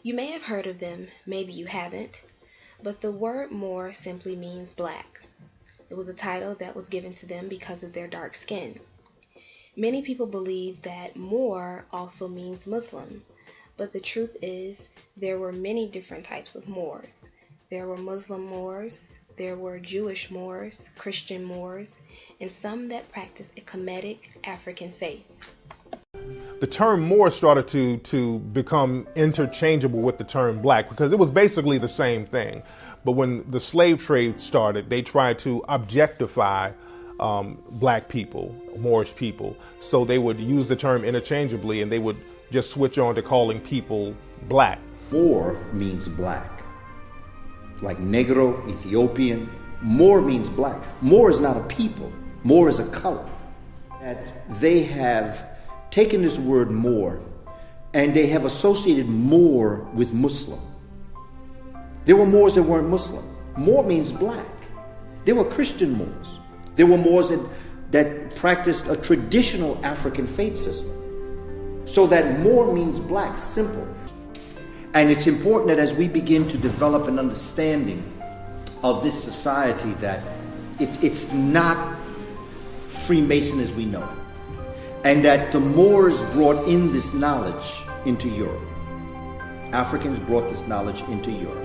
You may have heard of them, maybe you haven't, but the word Moor simply means black. It was a title that was given to them because of their dark skin. Many people believe that Moor also means Muslim, but the truth is there were many different types of Moors. There were Muslim Moors, there were Jewish Moors, Christian Moors, and some that practiced a Kemetic African faith. The term Moor started to become interchangeable with the term black because it was basically the same thing. But when the slave trade started, they tried to objectify black people, Moorish people. So they would use the term interchangeably and they would just switch on to calling people black. Moor means black. Like Negro, Ethiopian. Moor means black. Moor is not a people. Moor is a color. That they have taken this word Moor and they have associated Moor with Muslim. There were Moors that weren't Muslim. Moor means black. There were Christian Moors. There were Moors that practiced a traditional African faith system. So that Moor means black, simple. And it's important that as we begin to develop an understanding of this society that it's not Freemason as we know it. And that the Moors brought in this knowledge into Europe. Africans brought this knowledge into Europe.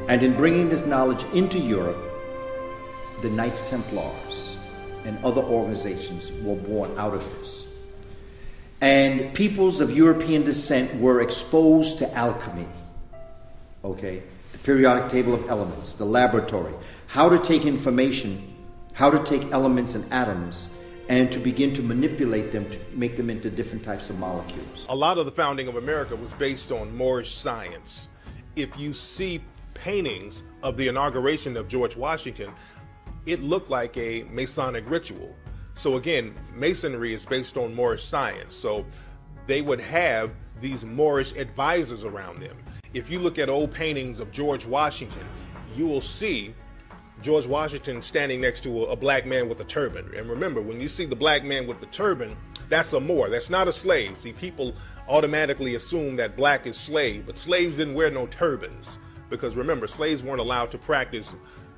And in bringing this knowledge into Europe, the Knights Templars and other organizations were born out of this. And peoples of European descent were exposed to alchemy, okay? The periodic table of elements, the laboratory, how to take information, how to take elements and atoms, and to begin to manipulate them to make them into different types of molecules. A lot of the founding of America was based on Moorish science. If you see paintings of the inauguration of George Washington, it looked like a Masonic ritual. So again, Masonry is based on Moorish science. So they would have these Moorish advisors around them. If you look at old paintings of George Washington, you will see George Washington standing next to a black man with a turban. And remember, when you see the black man with the turban, that's a Moor. That's not a slave. See, people automatically assume that black is slave, but slaves didn't wear no turbans. Because remember, slaves weren't allowed to practice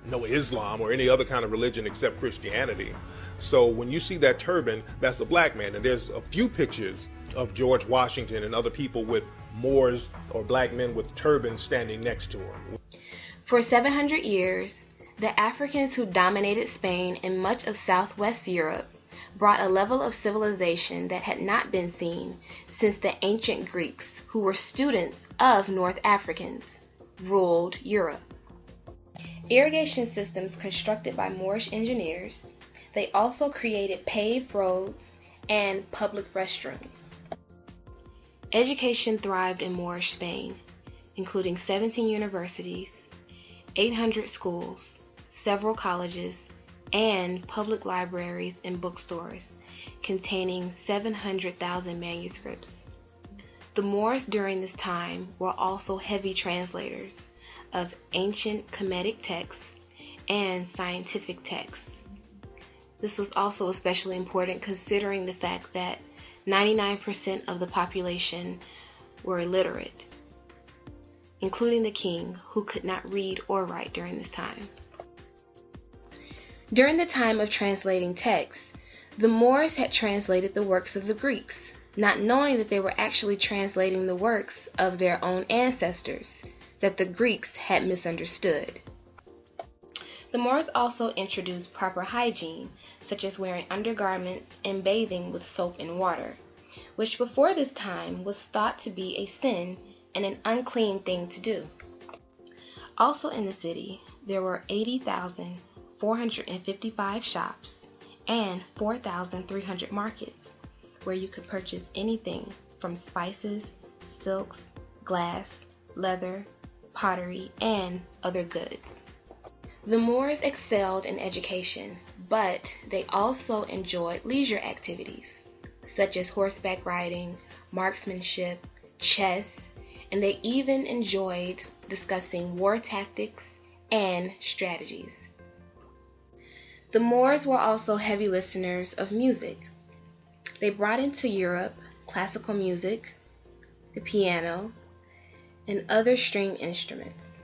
no Islam or any other kind of religion except Christianity. So when you see that turban, that's a black man. And there's a few pictures of George Washington and other people with Moors or black men with turbans standing next to him. For 700 years, the Africans who dominated Spain and much of southwest Europe brought a level of civilization that had not been seen since the ancient Greeks, who were students of North Africans, ruled Europe. Irrigation systems constructed by Moorish engineers. They also created paved roads and public restrooms. Education thrived in Moorish Spain, including 17 universities, 800 schools, several colleges, and public libraries and bookstores containing 700,000 manuscripts. The Moors during this time were also heavy translators of ancient Kemetic texts and scientific texts. This was also especially important considering the fact that 99% of the population were illiterate, including the king, who could not read or write during this time. During the time of translating texts, the Moors had translated the works of the Greeks, not knowing that they were actually translating the works of their own ancestors that the Greeks had misunderstood. The Moors also introduced proper hygiene, such as wearing undergarments and bathing with soap and water, which before this time was thought to be a sin and an unclean thing to do. Also in the city, there were 80,455 shops and 4,300 markets, where you could purchase anything from spices, silks, glass, leather, pottery, and other goods. The Moors excelled in education, but they also enjoyed leisure activities, such as horseback riding, marksmanship, chess, and they even enjoyed discussing war tactics and strategies. The Moors were also heavy listeners of music. They brought into Europe classical music, the piano, and other string instruments.